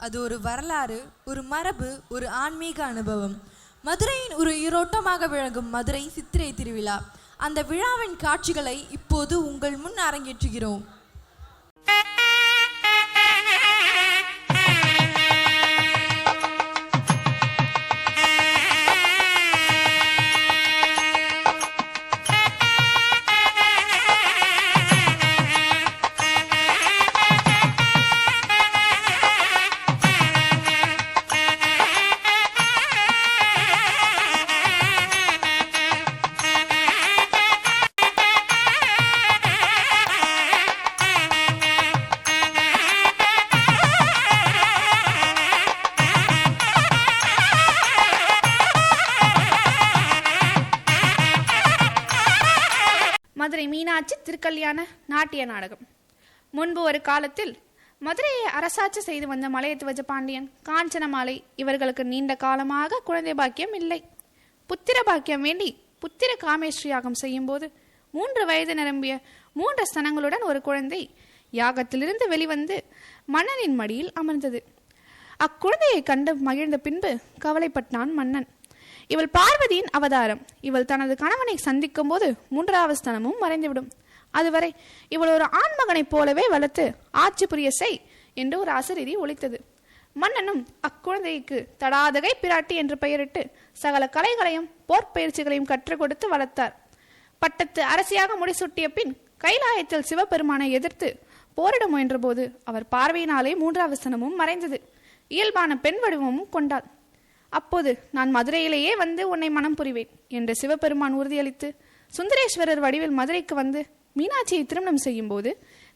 அது ஒரு வரலாறு, ஒரு மரபு, ஒரு ஆன்மீக அனுபவம். மதுரையின் ஒரு ஈரோட்டமாக விளங்கும் மதுரை சித்திரை திருவிழா. அந்த விழாவின் காட்சிகளை இப்போது உங்கள் முன் அரங்கேற்றுகிறோம். மதுரை மீனாட்சி திருக்கல்யாண நாட்டிய நாடகம். முன்பு ஒரு காலத்தில் மதுரையை அரசாட்சி செய்து வந்த மலையத்துவஜ பாண்டியன், காஞ்சனமாலை இவர்களுக்கு நீண்ட காலமாக குழந்தை பாக்கியம் இல்லை. புத்திர பாக்கியம் வேண்டி புத்திர காமேஸ்வரி யாகம் செய்யும் போது 3 வயது நிரம்பிய 3 ஸ்தனங்களுடன் ஒரு குழந்தை யாகத்திலிருந்து வெளிவந்து மன்னனின் மடியில் அமர்ந்தது. அக்குழந்தையை கண்டு மகிழ்ந்த பின்பு கவலைப்பட்டான் மன்னன். இவள் பார்வதியின் அவதாரம். இவள் தனது கணவனை சந்திக்கும் போது 3வது ஸ்தனமும் மறைந்துவிடும். அதுவரை இவள் ஒரு ஆண்மகனைப் போலவே வளர்த்து ஆட்சி புரிய செய் என்று ஒரு அசரீதி ஒலித்தது. மன்னனும் அக்குழந்தைக்கு தடாதகை பிராட்டி என்று பெயரிட்டு சகல கலைகளையும் போர்ப்பயிற்சிகளையும் கற்றுக் கொடுத்து வளர்த்தார். பட்டத்து அரசியாக முடிசூட்டிய பின் கைலாயத்தில் சிவபெருமானை எதிர்த்து போரிட முயன்ற போது அவர் பார்வையினாலே 3வது ஸ்தனமும் மறைந்தது. இயல்பான பெண் வடிவமும் கொண்டாள். அப்போது நான் மதுரையிலேயே வந்து உன்னை மனம் புரிவேன் என்று சிவபெருமான் உறுதியளித்து சுந்தரேஸ்வரர் வடிவில் மதுரைக்கு வந்து மீனாட்சியை திருமணம் செய்யும் போது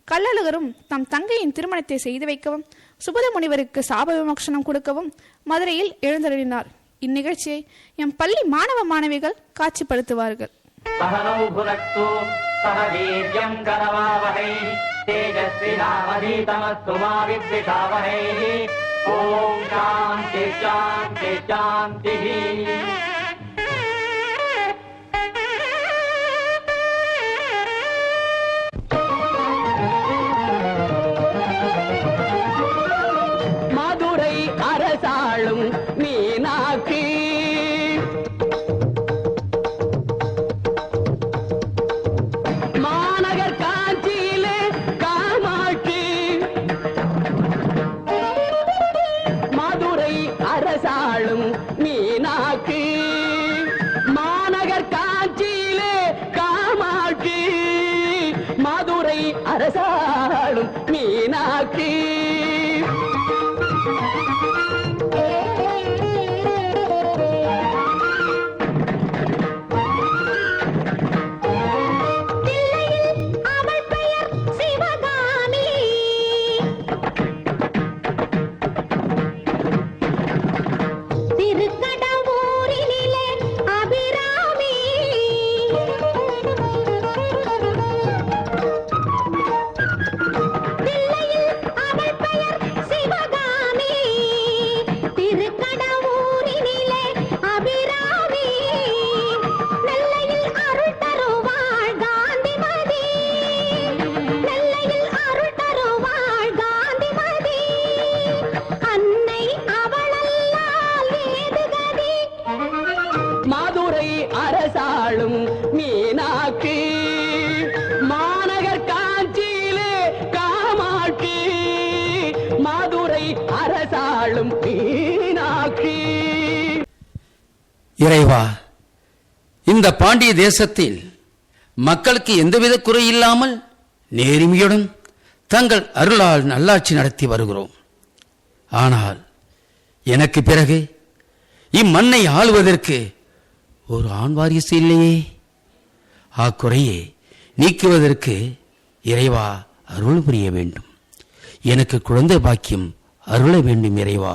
கள்ளழகரும் தம் தங்கையின் திருமணத்தை செய்து வைக்கவும் சுபத முனிவருக்கு சாப விமோசனம் கொடுக்கவும் மதுரையில் எழுந்தருளினார். இந்நிகழ்ச்சியை எம் பள்ளி மாணவ மாணவிகள் காட்சிப்படுத்துவார்கள். ஓம் சாந்தி சாந்தி சாந்தி. மதுரை அரசாளும் மீனாட்சி மாநகர் காஞ்சியிலே காமாட்சி. அரசாளும் மீனாட்சி மாநகர் காஞ்சியிலே காமாட்சி. மதுரை அரசாளும் மீனாட்சி. அரசாளும் மீனாட்சி மாநகர் காஞ்சியிலே காமாட்சி. மதுரை அரசாளும் மீனாட்சி. இறைவா, இந்த பாண்டிய தேசத்தில் மக்களுக்கு எந்தவித குறையில்லாமல் நேர்மையுடன் தங்கள் அருளால் நல்லாட்சி நடத்தி வருகிறோம். ஆனால் எனக்கு பிறகு இம்மண்ணை ஆளுவதற்கு ஒரு ஆண் வாரிசு இல்லையே. அக்குறையை நீக்குவதற்கு இறைவா அருள் புரிய வேண்டும். எனக்கு குழந்தை பாக்கியம் அருள வேண்டும் இறைவா.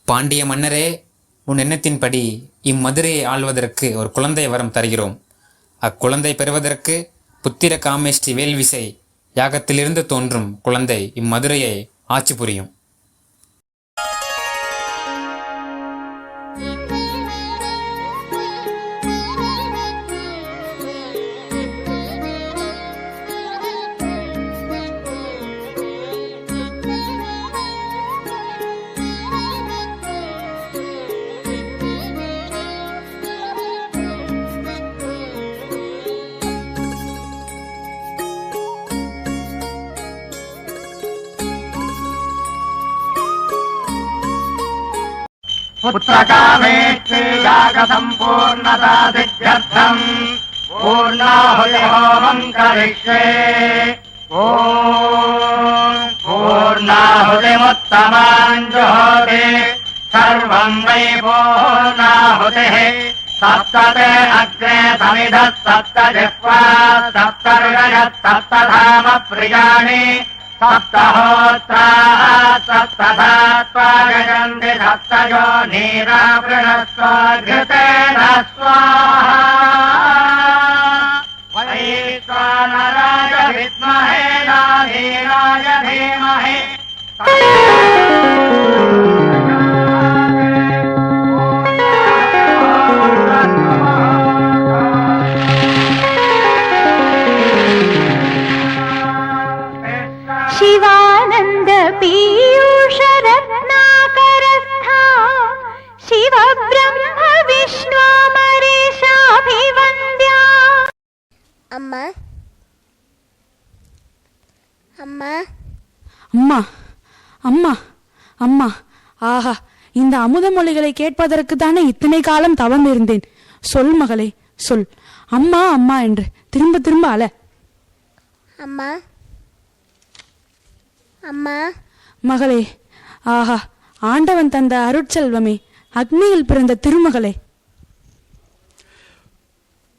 பாண்டிய மன்னரே, உன் எண்ணத்தின்படி இம்மதுரையை ஆள்வதற்கு ஒரு குழந்தை வரம் தருகிறோம். அக்குழந்தை பெறுவதற்கு புத்திர காமேஷ்டி வேல்விசை யாகத்திலிருந்து தோன்றும் குழந்தை இம்மதுரையை ஆட்சி புரியும். पुत्रकामेष्टि यागसम्पूर्णतासिद्ध्यर्थम् पूर्णाहुतिहोमम् करिष्ये। ॐ पूर्णाहुतिमुत्तमाम् जुहोति सर्वम् वै पूर्णाहुतिः। सप्तते अग्ने समिधः सप्त जिह्वा सप्त ऋषयः सप्तधाम प्रियाणि सप्तहोत्राः सप्तधात्वा गजन्ति सप्तयो नीरावृणस्वाघृतेन स्वाहा। वैश्वानराय विद्महे नाधीराय धीमहि। शिवानंद पीयूष रत्नाकरस्था शिव ब्रह्म विष्णुमरेशाभिवन्द्या। அம்மா அம்மா அம்மா அம்மா அம்மா ஆஹா, இந்த அமுத மொழிகளை கேட்பதற்கு தானே இத்தனை காலம் தவம் இருந்தேன். சொல் மகளே சொல், அம்மா அம்மா என்று திரும்ப திரும்ப அல. அம்மா அம்மா மகளே, ஆஹா, ஆண்டவன் தந்த அருட்செல்வமே, அக்னியில் பிறந்த திருமகளே.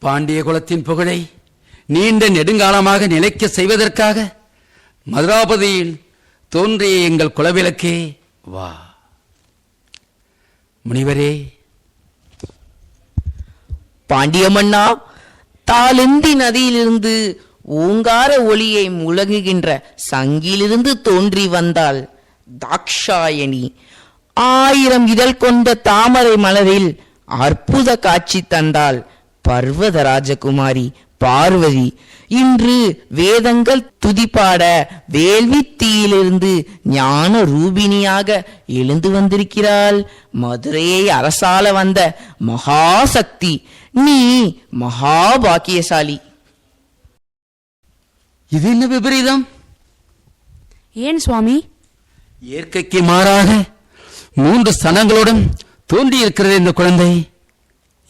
பாண்டிய குலத்தின் புகழை நீண்ட நெடுங்காலமாக நிலைக்க செய்வதற்காக மதுராபதியில் தோன்றிய எங்கள் குலவிளக்கே வா. முனிவரே, பாண்டிய மன்னா, தாளந்தி நதியிலிருந்து ஓங்கார ஒளியை முழங்குகின்ற சங்கிலிருந்து தோன்றி வந்தால் தாக்ஷாயணி 1000 இதழ் கொண்ட தாமரை மலரில் அற்புத காட்சி தந்தாள் பர்வத ராஜகுமாரி பார்வதி. இன்று வேதங்கள் துதிப்பாட வேள்வி தீயிலிருந்து ஞான ரூபிணியாக எழுந்து வந்திருக்கிறாள். மதுரையை அரசாள வந்த மகாசக்தி நீ, மகாபாக்கியசாலி. இது என்ன விபரீதம்? ஏன் சுவாமி? இயற்கைக்கு மாறாக 3 ஸ்தனங்களுடன் தோன்றியிருக்கிறது இந்த குழந்தை.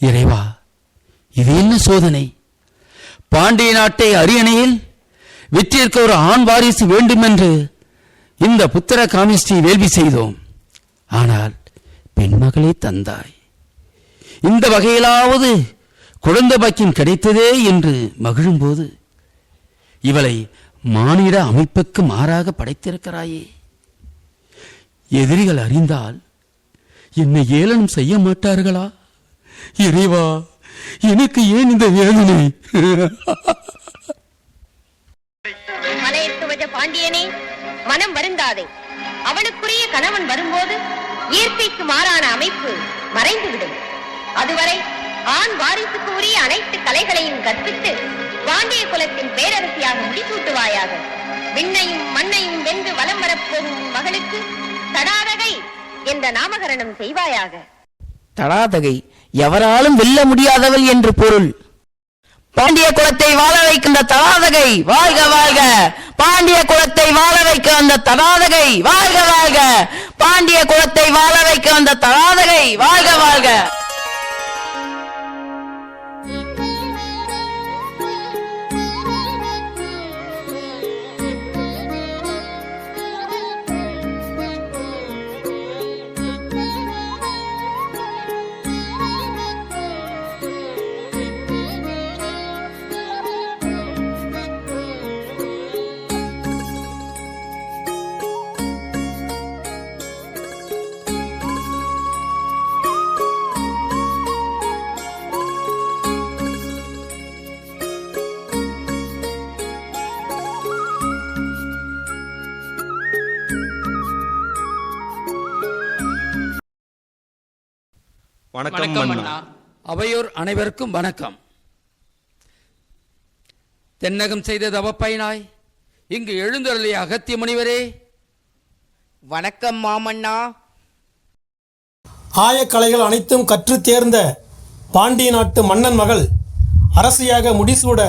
இறைவா, இது என்ன சோதனை? பாண்டிய நாட்டை அரியணையில் வெற்றியிருக்க ஒரு ஆண் வாரிசு வேண்டும் என்று இந்த புத்திர காமிஷ்டி வேள்வி செய்தோம். ஆனால் பெண்மகளே தந்தாய். இந்த வகையிலாவது குழந்தை பாக்கியம் கிடைத்ததே என்று மகிழும்போது இவளை மானிட அமைப்புக்கு மாறாக படைத்திருக்கிறாயே. எதிரிகள் அறிந்தால் என்னை ஏளனம் செய்ய மாட்டார்களா? இறைவா, எனக்கு ஏன் இந்த வேதனை? மலையத்துவஜ பாண்டியனே, மனம் வருந்தாதே. அவனுக்குரிய கணவன் வரும்போது இயற்கைக்கு மாறான அமைப்பு மறைந்துவிடும். அதுவரை ஆண் வாரிசுக்கு உரிய அனைத்து கலைகளையும் கற்பித்து பாண்டிய குலத்தின் பேரரசியாக முடிசூட்டுவாயாக. விண்ணையும் மண்ணையும் வென்று வலம் வரப்போகும் மகளுக்கு தடாதகை என்ற நாமகரணம் செய்வாயாக. தடாதகை எவராலும் வெல்ல முடியாதவள் என்று பொருள். பாண்டிய குலத்தை வாழ வைக்கின்ற தடாதகை வாழ்க வாழ்க. பாண்டிய குலத்தை வாழ வைக்க வந்த தடாதகை வாழ்க வாழ்க. பாண்டிய குலத்தை வாழ வைக்க வந்த தடாதகை வாழ்க வாழ்க. வணக்கம் அண்ணா. அவையோர் அனைவருக்கும் வணக்கம். தென்னகம் செய்த தவப்பயனாய் இங்கு எழுந்தருளிய அகத்திய முனிவரே வணக்கம் மாமன்னா. ஆயக்கலைகள் அனைத்தும் கற்று தேர்ந்த பாண்டிய நாட்டு மன்னன் மகள் அரசியாக முடிசூட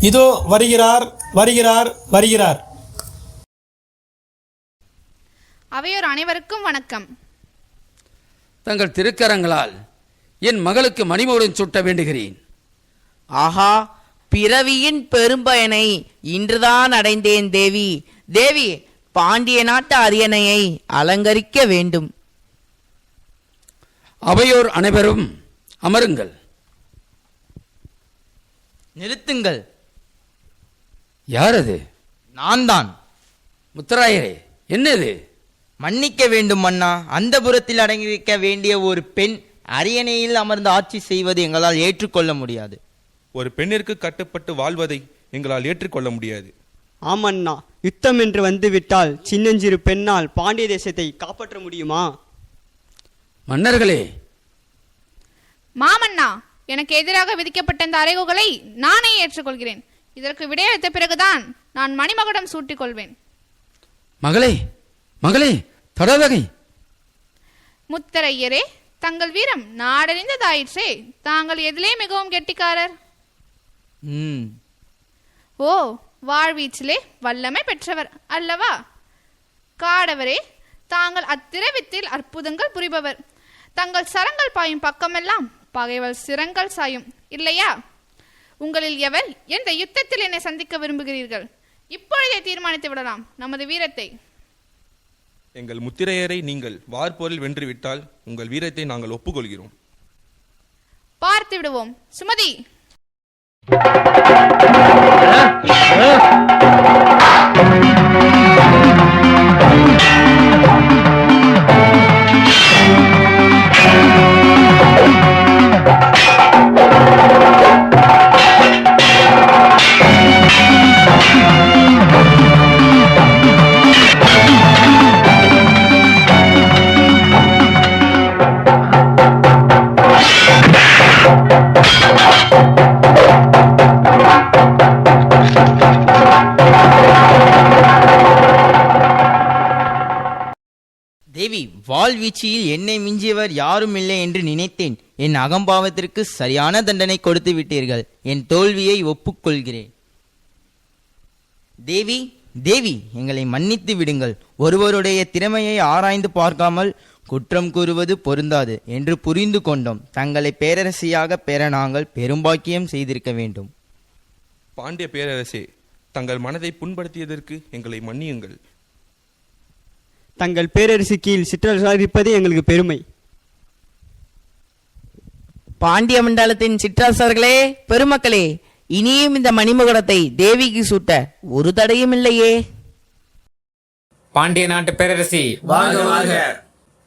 இதோ வருகிறார் வருகிறார் வருகிறார். அவையோர் அனைவருக்கும் வணக்கம். தங்கள் திருக்கரங்களால் என் மகளுக்கு மணிமகுடம் சூட்ட வேண்டுகிறேன். ஆஹா, பிறவியின் பெரும்பயனை இன்றுதான் அடைந்தேன் தேவி. தேவி, பாண்டிய நாட்டு அரியணையை அலங்கரிக்க வேண்டும். அவையோர் அனைவரும் அமருங்கள். நிறுத்துங்கள். யார் அது? நான் தான். முத்தராயரே, என்னது? மன்னிக்க வேண்டும் மன்னா. அந்த புறத்தில் அடங்கியிருக்க வேண்டிய ஒரு பெண் அரியணையில் அமர்ந்து ஆட்சி செய்வது எங்களால் ஏற்றுக்கொள்ள முடியாது. ஒரு பெண்ணிற்கு கட்டுப்பட்டு வாழ்வதை எங்களால் ஏற்றுக்கொள்ள முடியாது. ஆமண்ணா, யுத்தம் என்று வந்துவிட்டால் சின்னஞ்சிறு பெண்ணால் பாண்டிய தேசத்தை காப்பாற்ற முடியுமா? மன்னர்களே, மாமன்னா, எனக்கு எதிராக விதிக்கப்பட்ட இந்த அறைகூகளை நானே ஏற்றுக்கொள்கிறேன். இதற்கு விடையளித்த பிறகுதான் நான் மணிமகுடம் சூட்டிக் கொள்வேன். மகளே, மகளே, தடாதகை. முத்தரையரே, தங்கள் வீரம் நாடறிந்ததாயிற்றே. தாங்கள் எதிலே மிகவும் கெட்டிக்காரர்? ஓ, வாழ்வீச்சிலே வல்லமை பெற்றவர் அல்லவா? காடவரே, தாங்கள் அத்திரவித்தில் அற்புதங்கள் புரிபவர். தங்கள் சரங்கள் பாயும் பக்கமெல்லாம் பகைவர் சிரங்கள் சாயும், இல்லையா? உங்களில் எவர் எந்த யுத்தத்தில் என்னை சந்திக்க விரும்புகிறீர்கள்? இப்பொழுதே தீர்மானித்து விடலாம் நமது வீரத்தை. எங்கள் முத்திரையரை நீங்கள் வார்போரில் வென்றுவிட்டால் உங்கள் வீரத்தை நாங்கள் ஒப்புக்கொள்கிறோம். பார்த்து விடுவோம். சுமதி, தேவி, வாழ்வீச்சியில் என்னை மிஞ்சியவர் யாரும் இல்லை என்று நினைத்தேன். என் அகம்பாவத்திற்கு சரியான தண்டனை கொடுத்து விட்டீர்கள். என் தோல்வியை ஒப்புக்கொள்கிறேன். தேவி, தேவி, எங்களை மன்னித்து விடுங்கள். ஒருவருடைய திறமையை ஆராய்ந்து பார்க்காமல் குற்றம் கூறுவது பொருந்தாது என்று புரிந்து கொண்டோம். தங்களை பேரரசியாக பெற நாங்கள் பெரும்பாக்கியம் செய்திருக்க வேண்டும். பாண்டிய பேரரசே, தங்கள் மனதை புண்படுத்தியதற்கு எங்களை மன்னியுங்கள். தங்கள் பேரரசு கீழ் சிற்றரசாக இருப்பதே எங்களுக்கு பெருமை. பாண்டிய மண்டலத்தின் சிற்றரசர்களே, பெருமக்களே, இனியும் இந்த மணிமகுடத்தை தேவிக்கு சூட்ட ஒரு தடையும் இல்லையே. பாண்டிய நாட்டு பேரரசி வாழ்க வாழ்க.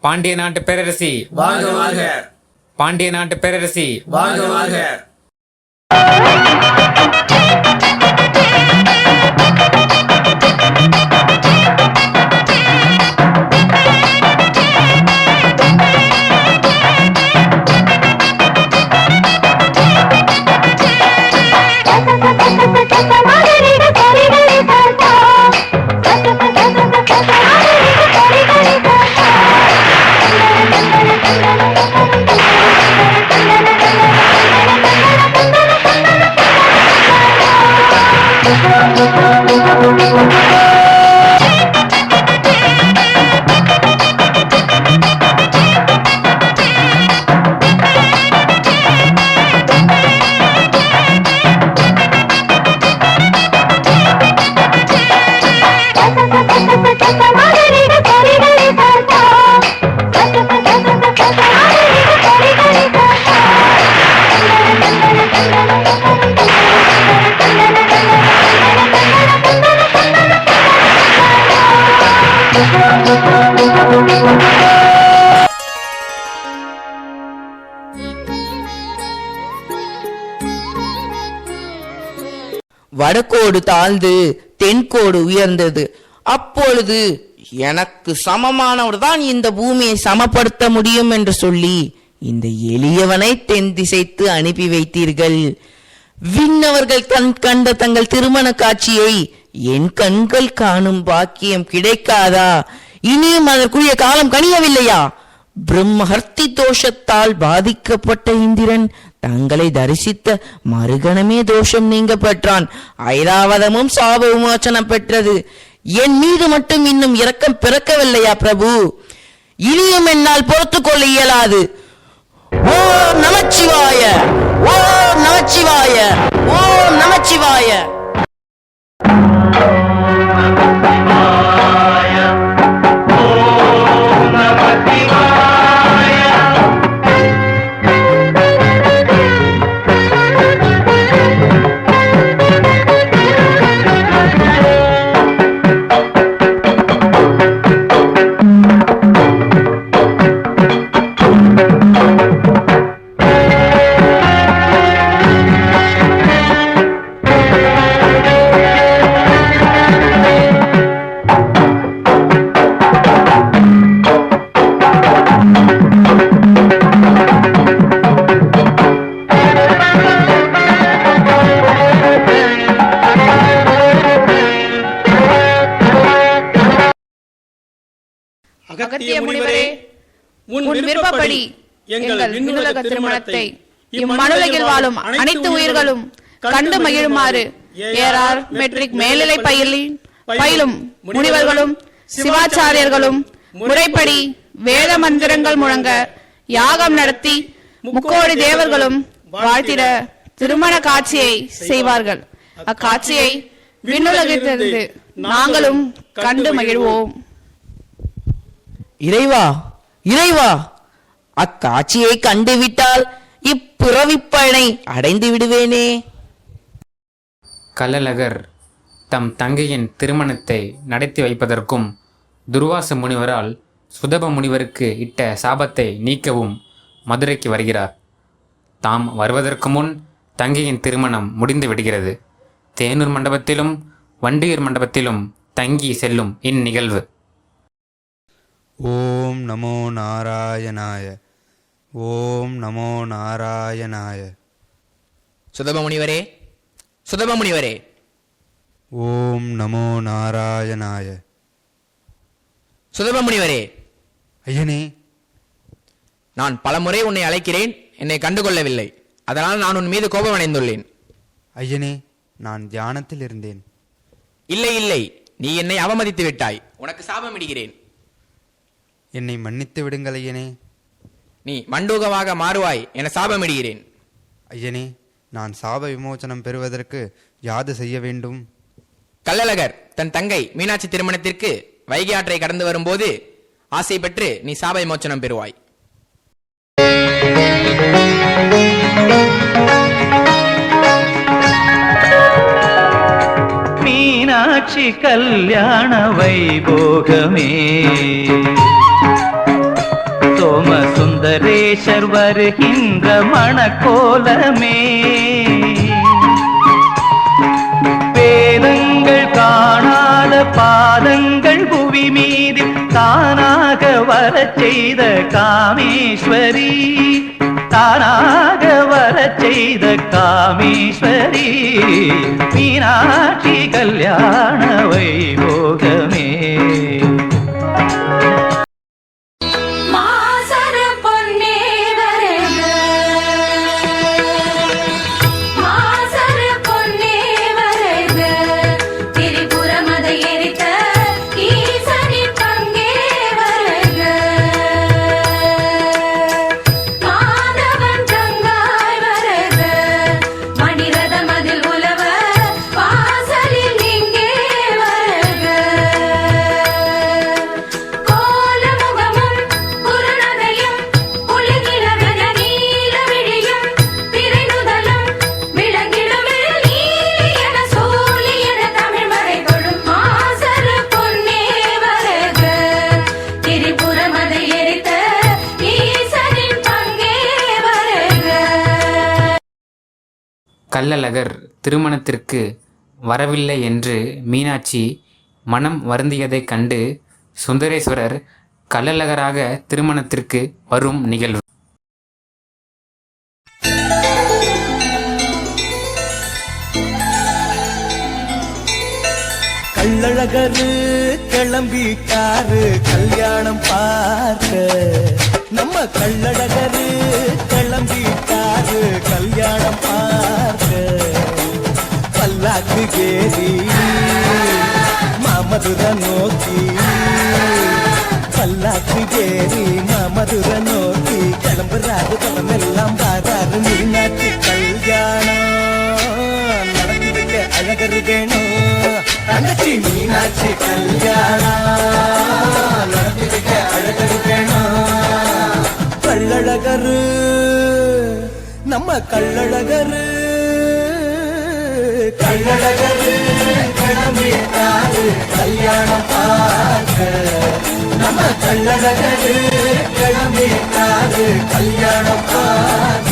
பாண்டிய நாட்டு பேரரசி வாழ்க வாழ்க. பாண்டிய நாட்டு பேரரசி வாழ்க வாழ்க. வடக்கோடு தாழ்ந்து தென்கோடு உயர்ந்தது. அப்பொழுது எனக்கு சமமானவர் தான் இந்த பூமியை சமப்படுத்த முடியும் என்று சொல்லி இந்த எளியவனை தென் திசைத்து அனுப்பி வைத்தீர்கள். விண்ணவர்கள் கண்ட தங்கள் திருமண காட்சியை என் கண்கள் காணும் பாக்கியம் கிடைக்காதா? இனியும் அதற்குரிய காலம் கனியவில்லையா? பிரம்மஹர்த்தி தோஷத்தால் பாதிக்கப்பட்ட இந்திரன் தங்களை தரிசித்த மறுகணமே தோஷம் நீங்க பெற்றான். ஐராவதமும் சாப விமோசனம் பெற்றது. என் மீது மட்டும் இன்னும் இரக்கம் பிறக்கவில்லையா பிரபு? இனியும் என்னால் பொறுத்துக் கொள்ள இயலாது. ஓம் நமச்சிவாய, ஓம் நமச்சிவாய, ஓம் நமச்சிவாய. அகத்திய முனிவரே, உன் விருப்பப்படி எங்கள் விண்ணுலக திருமணத்தை இம்மனுலகில் வாழும் அனைத்து உயிர்களும் கண்டு மகிழுமாறு ஏஆர் மெட்ரிக் மேல்நிலை பயிலும் முனிவர்களும் சிவாச்சாரியர்களும் முறைப்படி வேத மந்திரங்கள் முழங்க யாகம் நடத்தி முக்கோடி தேவர்களும் வாழ்த்திட திருமண காட்சியை செய்வார்கள். அக்காட்சியை விண்ணுலகிலிருந்து நாங்களும் கண்டு மகிழ்வோம். இறைவா, இறைவா, அக்காட்சியை கண்டுவிட்டால் இப்பிறவிப்பயனை அடைந்து விடுவேனே. கள்ளழகர் தம் தங்கையின் திருமணத்தை நடத்தி வைப்பதற்கும் துர்வாச முனிவரால் சுதப முனிவருக்கு இட்ட சாபத்தை நீக்கவும் மதுரைக்கு வருகிறார். தாம் வருவதற்கு முன் தங்கையின் திருமணம் முடிந்து விடுகிறது. தேனூர் மண்டபத்திலும் வண்டியூர் மண்டபத்திலும் தங்கி செல்லும் இந்நிகழ்வு. ஓம் நமோ நாராயணாய, ஓம் நமோ நாராயணாய. சுதப முனிவரே, சுதப முனிவரே. ஓம் நமோ நாராயணாய. சுதப முனிவரே. ஐயனே, நான் பலமுறை உன்னை அழைக்கிறேன், என்னை கண்டுகொள்ளவில்லை. அதனால் நான் உன் மீது கோபம் அடைந்துள்ளேன். ஐயனே, நான் தியானத்தில் இருந்தேன். இல்லை இல்லை, நீ என்னை அவமதித்து விட்டாய். உனக்கு சாபம் இடுகிறேன். என்னை மன்னித்து விடுங்கள் ஐயனே. நீ மண்டூகமாக மாறுவாய் என சாபமிடுகிறேன். ஐயனே, நான் சாப விமோசனம் பெறுவதற்கு யாது செய்ய வேண்டும்? கள்ளழகர் தன் தங்கை மீனாட்சி திருமணத்திற்கு வைகை ஆற்றை கடந்து வரும்போது ஆசை பெற்று நீ சாப விமோசனம் பெறுவாய். மீனாட்சி கல்யாண வைபோகமே, சோமசுந்தரேசர் வருகின்ற மணக்கோலமே, வேதங்கள் காணாத பாதங்கள் புவி மீது தானாக வரச் செய்த காமேஸ்வரி, தானாக வரச் செய்த காமேஸ்வரி, மீனாட்சி கல்யாண வைபோகமே. கள்ளழகர் திருமணத்திற்கு வரவில்லை என்று மீனாட்சி மனம் வருந்தியதைக் கண்டு சுந்தரேஸ்வரர் கள்ளழகராக திருமணத்திற்கு வரும் நிகழ்வு. கள்ளழகரு கிளம்பிட்டாரு கல்யாணம் பார்க்க, நம்ம கள்ளழகரு கிளம்பிட்டாரு கல்யாணம் பார்க்க, பல்லாக்கு ஏறி மாமதுர நோக்கி பல்லா மீனாட்சி ஏறி மதுரை நோக்கி கிளம்புறாரு தலமெல்லாம் பாராரு மீனாட்சி கல்யாணம் நடத்தி வைக்க அழகர் வேணும் தங்கச்சி மீனாட்சி கல்யாணம் நடத்தி வைக்க அழகர் வேணும் கள்ளழகரு நம்ம கள்ளழகரு கள்ளழகரு கிளம்பிட்டாரு கல்யாணம் பார்க்க நம்ம கள்ளழகரு கிளம்பிட்டாரு கல்யாணம் பார்க்க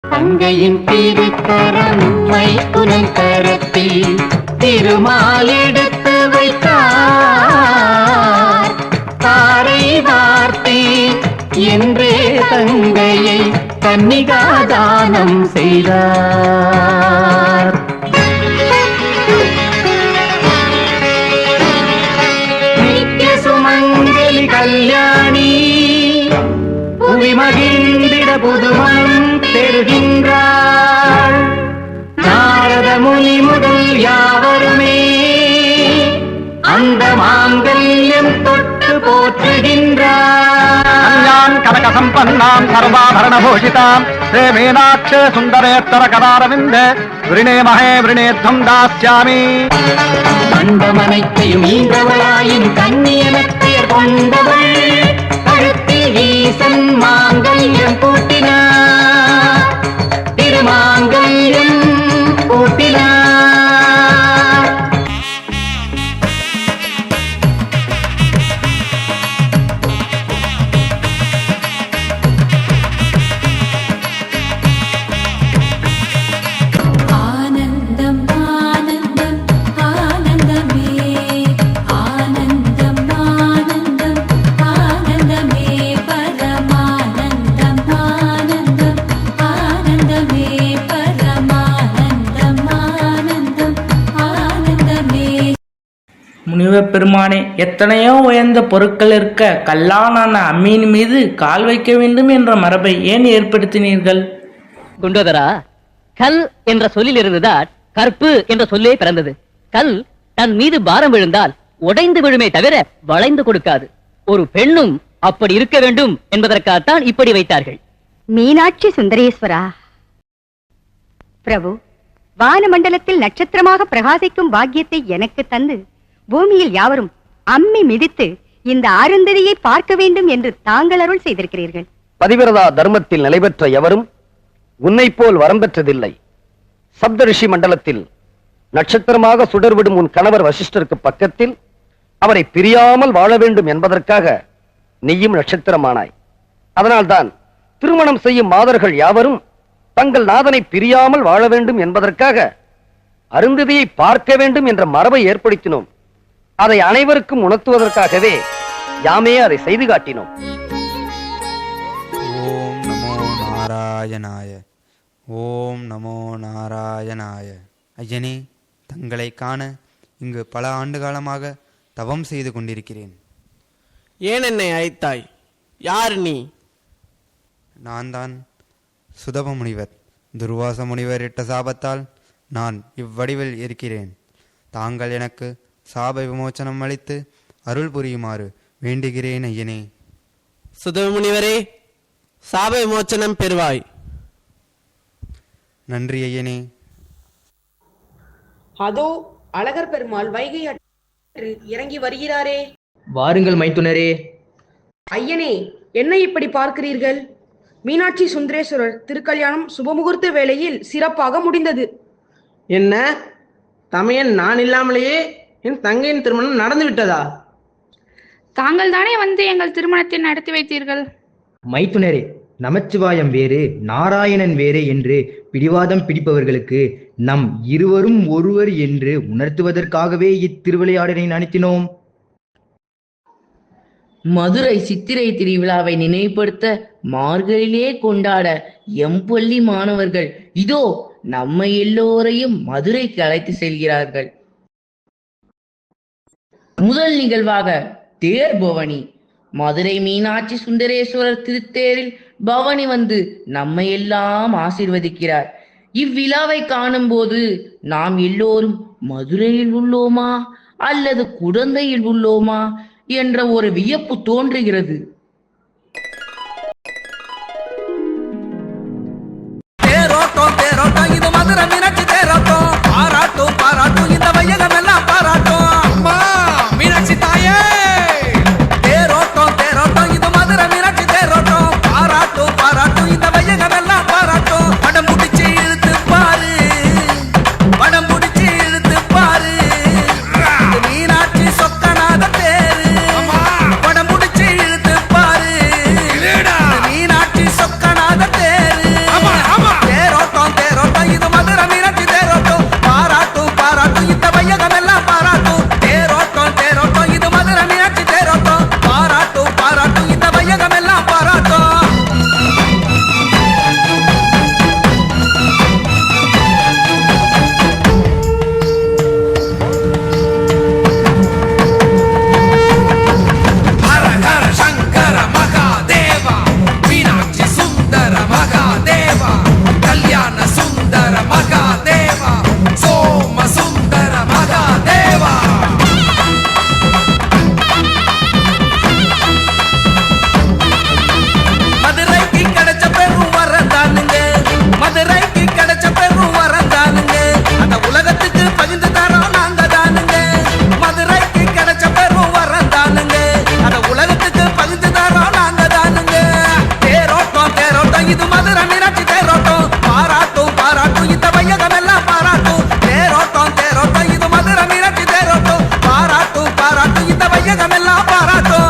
தங்கையின் திருக்கரம் மைத்துனன் கரத்தில் திருமால் எடுத்து வைத்தார் தாரை வார்த்தேன் என்றே தங்கையை கன்னிகாதானம் செய்தார் நித்ய சுமங்கலி கல்யாணி புவி மகிழ்ந்திட புதுமணம் பெறுகின்றாள் நாரத முனி முதல் யாவருமே அந்த மாங்கல்யம் தொட்டு போற்றுகின்றார் கனகசம்பன்னாம் சர்வாபரண பூஷிதாம் ஸ்ரீ மீனாட்சி சுந்தரேத்தர கதாரவிந்த விருணே மகே விருணேத்வம் தாஸ்யாமி அண்டமனைத்தையும் ஈன்றவளாயின் கண்ணியனப் பெயர் கொண்டவள் கழுத்தில் ஈசன் மாங்கல்யம் பூட்டினார் திருமாங்கல்யம் பூட்டினார் ஆனந்தம் ஆனந்தம் ஆனந்தமே ஆனந்தம் ஆனந்தம் ஆனந்தமே பரமானந்தம் ஆனந்தம் ஆனந்தமே பரமானந்தம் ஆனந்தம் ஆனந்தமே. முனிவர் பெருமானே, எத்தனையோ உயர்ந்த பொருட்கள் இருக்க கல்லானான அம்மியின் மீது கால் வைக்க வேண்டும் என்ற மரபை ஏன் ஏற்படுத்தினீர்கள்? குண்டோதரா, கல் என்ற சொல்லில் இருந்துதான் கற்பு என்ற சொல்லே பிறந்தது. கல் தன் மீது பாரம் விழுந்தால் உடைந்து விழுமே தவிர வளைந்து கொடுக்காது. ஒரு பெண்ணும் அப்படி இருக்க வேண்டும் என்பதற்காகத்தான் இப்படி வைத்தார்கள். மீனாட்சி சுந்தரேஸ்வரா, பிரபு, வானமண்டலத்தில் நட்சத்திரமாக பிரகாசிக்கும் பாக்கியத்தை எனக்கு தந்து பூமியில் யாவரும் அம்மி மிதித்து இந்த அருந்ததியை பார்க்க வேண்டும் என்று தாங்கள் அருள் செய்திருக்கிறீர்கள். பதிவிரதா தர்மத்தில் நிலைபெற்ற எவரும் உன்னை போல் வரம் பெற்றதில்லை. சப்தரிஷி மண்டலத்தில் நட்சத்திரமாக சுடர்விடும் உன் கணவர் வசிஷ்டருக்கு பக்கத்தில் அவரை பிரியாமல் வாழ வேண்டும் என்பதற்காக நீயும் நட்சத்திரமானாய். அதனால்தான் திருமணம் செய்யும் மாதர்கள் யாவரும் தங்கள் நாதனை பிரியாமல் வாழ வேண்டும் என்பதற்காக அருந்ததியை பார்க்க வேண்டும் என்ற மரபை ஏற்படுத்தினோம். அதை அனைவருக்கும் உணர்த்துவதற்காகவே யாமே அதை செய்து காட்டினோம். ஓம் நமோ நாராயணாய. ஓம் நமோ நாராயணாய. ஐயனே, தங்களை காண இங்கு பல ஆண்டு காலமாக தவம் செய்து கொண்டிருக்கிறேன். ஏன் என்னை அழைத்தாய்? யார் நீ? நான் தான் சுதப முனிவர். துர்வாச முனிவர் இட்ட சாபத்தால் நான் இவ்வடிவில் இருக்கிறேன். தாங்கள் எனக்கு சாப விமோச்சனம் அளித்து அருள் புரியுமாறு வேண்டுகிறேன் ஐயனே. சுதப முனிவரே, சாப விமோச்சனம் பெறுவாய். நன்றி ஐயனே. அதோ அழகர் பெருமாள் வைகை இறங்கி வருகிறாரே. வாருங்கள் மைத்துனரே. ஐயனே, என்ன இப்படி பார்க்கிறீர்கள்? மீனாட்சி சுந்தரேஸ்வரர் திருக்கல்யாணம் சுபமுகூர்த்த வேளையில் சிறப்பாக முடிந்தது. என்ன, தமையன் நான் இல்லாமலேயே என் தங்கையின் திருமணம் நடந்து விட்டதா? தாங்கள் தானே வந்து எங்கள் திருமணத்தை நடத்தி வைத்தீர்கள். மைத்துனரே, நமச்சிவாயம் வேறு நாராயணன் வேறு என்று பிடிவாதம் பிடிப்பவர்களுக்கு நம் இருவரும் ஒருவர் என்று உணர்த்துவதற்காகவே இத்திருவிளையாடலை நடத்தினோம். மதுரை சித்திரை திருவிழாவை நினைவுபடுத்த மார்கழியிலே கொண்டாட எம்பள்ளி மாணவர்கள் இதோ நம்ம எல்லோரையும் மதுரைக்கு அழைத்து செல்கிறார்கள். முதல் நிகழ்வாக தேர் பவனி. மதுரை மீனாட்சி சுந்தரேஸ்வரர் திருத்தேரில் பவனி வந்து நம்மை எல்லாம் ஆசீர்வதிக்கிறார். இவ்விழாவை காணும் போது நாம் எல்லோரும் மதுரையில் உள்ளோமா அல்லது குடந்தையில் உள்ளோமா என்ற ஒரு வியப்பு தோன்றுகிறது. தேரோட்டம் தேரோட்டம் இது மதுரை மீனாட்சி தேரோட்டம். பாராட்டும் பாராட்டும் இந்த வையகம் எல்லாம் பாராட்டும். அம்மா மீனாட்சி தாயே. தேரோட்டம் தேரோட்டம் இது மதுரை மீனாட்சி தேரோட்டம். பாராட்டும் பாராட்டும் இந்த வையகம் எல்லாம் பாராட்டும். படம் முடிச்சு இழுத்து பாரு, படம் முடிச்சு இழுத்து பாரு. மீனாட்சி சொக்கநாத தேரு. படம் முடிச்சு இழுத்து பாரு, மீனாட்சி சொக்கநாத தேரு. தேரோட்டம் தேரோட்டம் இது மதுரை மீனாட்சி தேரோட்டம். பாராட்டும் பாராட்டும் இந்த வையகம் எல்லாம் பாராட்டும். தேரோட்டம் தேரோட்டம் இது மதுரை மீனாட்சி தேரோட்டம். பாராட்டும் பாராட்டும் இந்த வையகம் எல்லாம் பாராட்டும். ஹர ஹர சங்கர மகாதேவா, மீனாட்சி சுந்தர மகாதேவா, கல்யாண சுந்தர மகாதேவா, சோம சுந்தர மகாதேவா. மதுரைக்கு கிடைச்ச பெரும் வரந்தானுங்க, மதுரைக்கு கிடைச்ச பெரும் வரந்தானுங்க. அந்த உலகத்துக்கு பகிர்ந்து தரோம் நாங்க தானுங்க. மதுரைக்கு கிடைச்ச பெரும் வரந்தானுங்க, அந்த உலகத்துக்கு பகிர்ந்து தரோம் நாங்க தானுங்க. தேரோட்டம் தேரோட்டம் இது மதுரை மீனாட்சி தேரோட்டம். பாராட்டும் பாராட்டும் இந்த வையகம் எல்லாம் பாராட்டும். தேரோட்டம் தேரோட்டம் இது மதுரை மீனாட்சி தேரோட்டம். பாராட்டும் பாராட்டும் இந்த வையகம் எல்லாம் பாராட்டும்.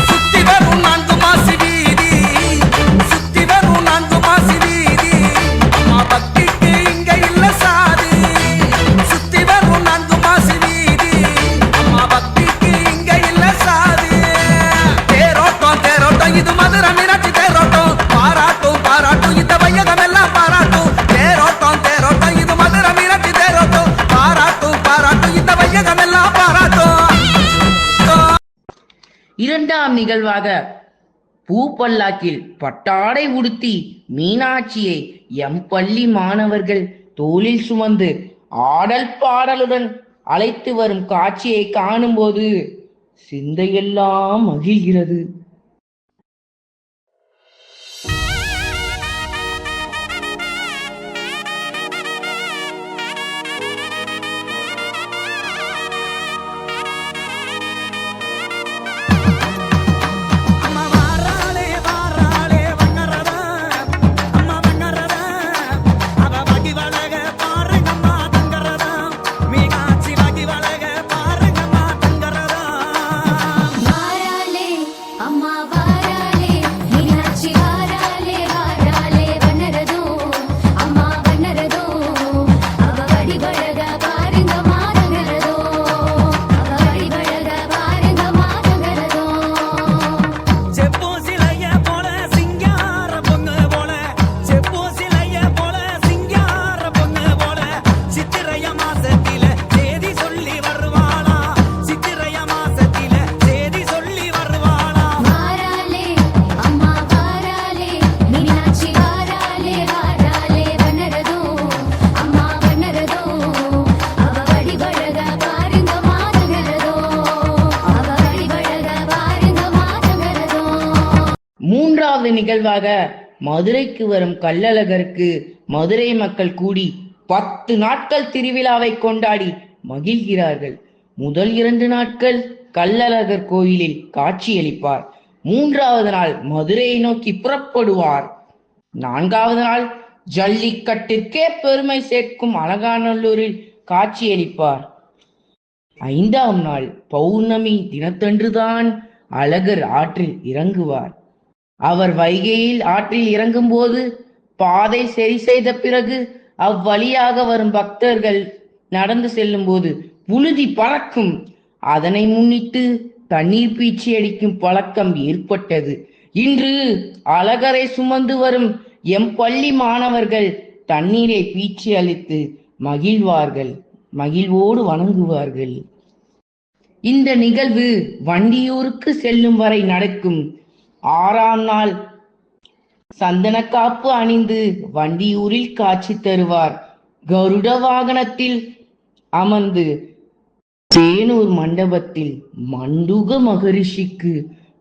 சுத்தி வரும் நான்கு மாசி வீதி, சுத்தி வரும் நான்கு மாசி வீதி. அம்மா பக்திக்கு இங்க இல்ல சாதி. சுத்தி வரும் நான்கு மாசி வீதி, அம்மா பக்திக்கு இங்க இல்ல சாதி. தேரோட்டம் தேரோட்டம் இது மதுரை மீனாட்சி தேரோட்டம். பாராட்டும் பாராட்டும் இந்த வையகம் எல்லாம் பாராட்டும். தேரோட்டம் தேரோட்டம் இது மதுரை மீனாட்சி தேரோட்டம். பாராட்டும் பாராட்டும் இந்த வையகம் எல்லாம் பாராட்டும். இரண்டாம் நிகழ்வாக பூப்பல்லாக்கில் பட்டாடை உடுத்தி மீனாட்சியை எம்பள்ளி மாணவர்கள் தோளில் சுமந்து ஆடல் பாடலுடன் அழைத்து வரும் காட்சியை காணும்போது சிந்தையெல்லாம் மகிழ்கிறது. வாராலே அம்மா வாராலே மீனாட்சி வாராலே வாராலே வண்ணரதோ அம்மா வண்ணரதோ அவ வடிவழக பாருங்க மாதங்கரதோ அவ வடிவழக பாருங்க மாதங்கரதோ செப்போ சிலைய போல சிங்கார பொண்ணு போல, செப்போ சிலைய போல சிங்கார பொண்ணு போல. சித்திரைய மாசத்தில சேதி சொல்லி வருவாளா, சித்திரைய மாசத்தில சேதி சொல்லி வருவாளா. வாராலே அம்மா வாராலே மீனாட்சி வாராலே வாராலே வண்ணரதோ அம்மா வண்ணரதோ அவ வடிவழக பாருங்க மாதங்கரதோ அவ வடிவழக பாருங்க மாதங்கரதோ மூன்றாவது நிகழ்வாக மதுரைக்கு வரும் கள்ளழகருக்கு மதுரை மக்கள் கூடி 10 நாட்கள் திருவிழாவை கொண்டாடி மகிழ்கிறார்கள். முதல் 2 நாட்கள் கள்ளழகர் கோயிலில் காட்சியளிப்பார். 3வது நாள் மதுரையை நோக்கி புறப்படுவார். 4வது நாள் ஜல்லிக்கட்டிற்கே பெருமை சேர்க்கும் அலங்காநல்லூரில் காட்சியளிப்பார். 5ஆம் நாள் பௌர்ணமி தினத்தன்றுதான் அழகர் ஆற்றில் இறங்குவார். அவர் வைகையில் ஆற்றில் இறங்கும்போது பாதை சரி செய்த பிறகு அவ்வழியாக வரும் பக்தர்கள் நடந்து செல்லும் போது புழுதி பறக்கும். அதனை முன்னிட்டு தண்ணீர் பீச்சி அடிக்கும் பழக்கம் ஏற்பட்டது. இன்று அழகரை சுமந்து வரும் எம் பள்ளி மாணவர்கள் தண்ணீரை பீச்சி அளித்து மகிழ்வார்கள், மகிழ்வோடு வணங்குவார்கள். இந்த நிகழ்வு வண்டியூருக்கு செல்லும் வரை நடக்கும். 6ஆம் நாள் சந்தனக்காப்பு அணிந்து வண்டியூரில் காட்சி தருவார். கருட வாகனத்தில் அமர்ந்து தேனூர் மண்டபத்தில் மண்டுக மகரிஷிக்கு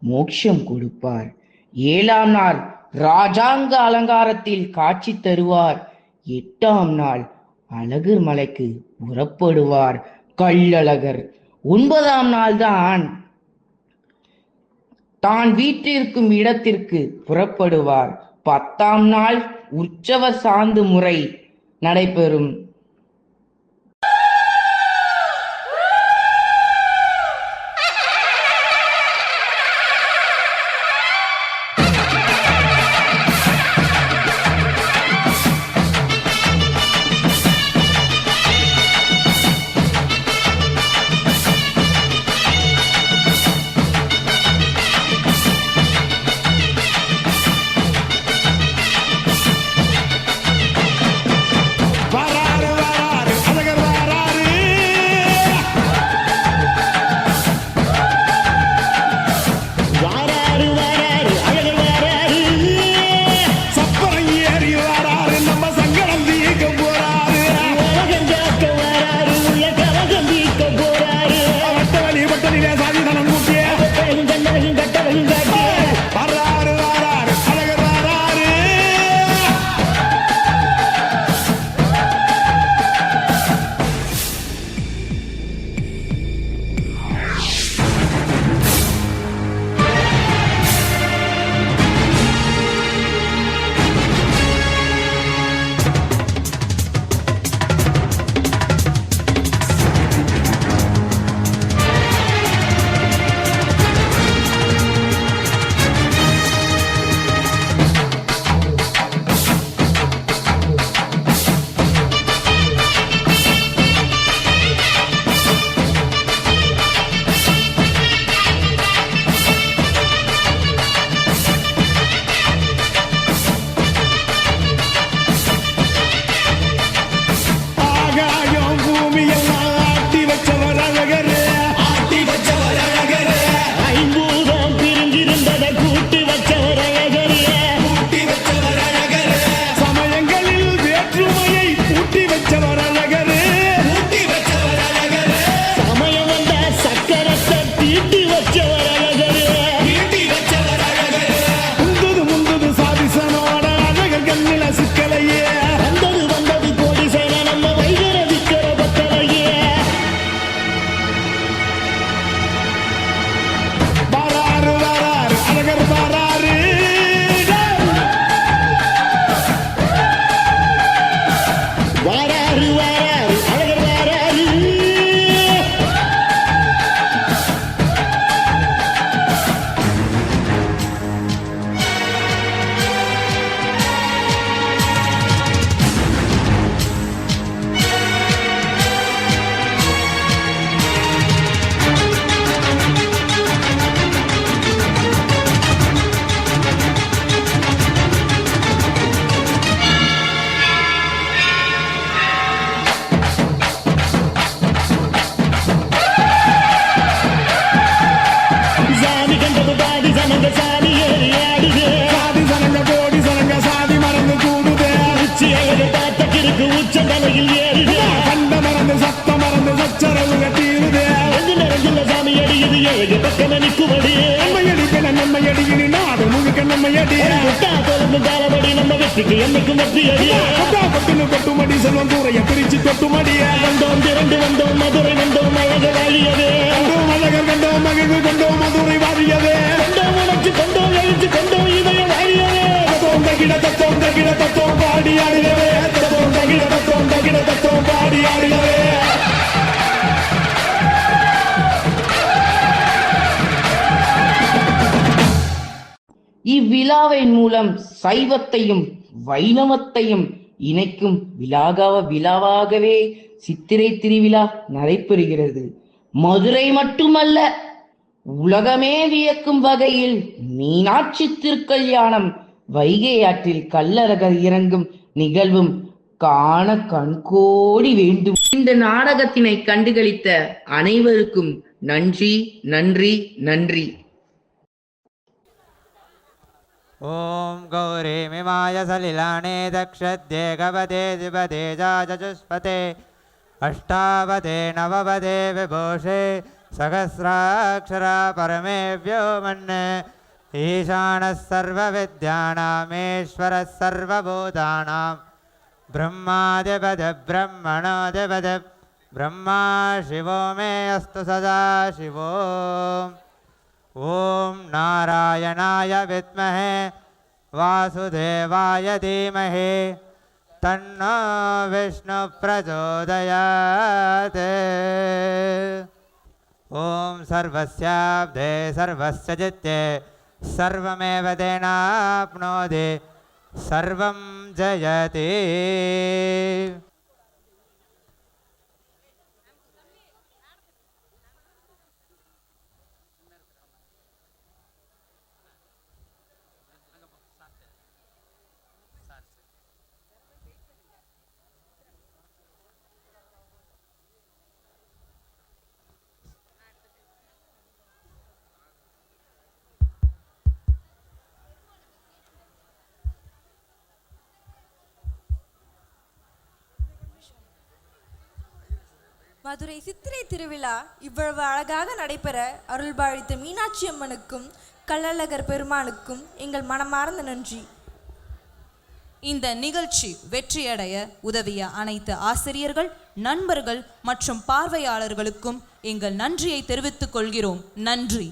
மோட்சம் கொடுப்பார். 7ஆம் நாள் ராஜாங்க அலங்காரத்தில் காட்சி தருவார். 8ஆம் நாள் அழகர் மலைக்கு புறப்படுவார் கள்ளழகர். 9ஆம் நாள் தான் வீட்டிற்கும் இடத்திற்கு புறப்படுவார். 10ஆம் நாள் உற்சவ சாந்து முறை நடைபெறும். இவ்விழாவின் மூலம் சைவத்தையும் வைணவத்தையும் இணைக்கும் விழாவாகவே சித்திரை திருவிழா நடைபெறுகிறது. மதுரை மட்டுமல்ல, உலகமே வியக்கும் வகையில் மீனாட்சி திருக்கல்யாணம் வைகை ஆற்றில் கள்ளழகர் இறங்கும் நிகழ்வும் காண கண்கோடி வேண்டும். இந்த நாடகத்தினை கண்டுகளித்த அனைவருக்கும் நன்றி நன்றி நன்றி. ஓம் கௌரி மிமாய சலிலானே தக்ஷத்யே கவதே திபதே ஜாஜுஸ்பதே அஷ்டாவதே நவவதே விபோஷே சகஸ்ராட்சரா பரமேவ்யோ மன்ன ஈசானः சர்வவித்யானாமேஸ்வரः சர்வபூதானாம் ब्रह्मादिपद ब्रह्मणोदिपद ब्रह्मा शिवो मे अस्तु सदा शिवो. ॐ नारायणाय विद्महे वासुदेवाय धीमहि तन्नो विष्णु प्रचोदयात्. ॐ सर्वस्याब्धे सर्वस्य चित्ते सर्वमेव तेनाप्नोति सर्वं जयति. மதுரை சித்திரை திருவிழா இவ்வளவு அழகாக நடைபெற அருள்பாழித்த மீனாட்சி அம்மனுக்கும் கள்ளழகர் பெருமானுக்கும் எங்கள் மனமார்ந்த நன்றி. இந்த நிகழ்ச்சி வெற்றியடைய உதவிய அனைத்து ஆசிரியர்கள், நண்பர்கள் மற்றும் பார்வையாளர்களுக்கும் எங்கள் நன்றியை தெரிவித்துக் கொள்கிறோம். நன்றி.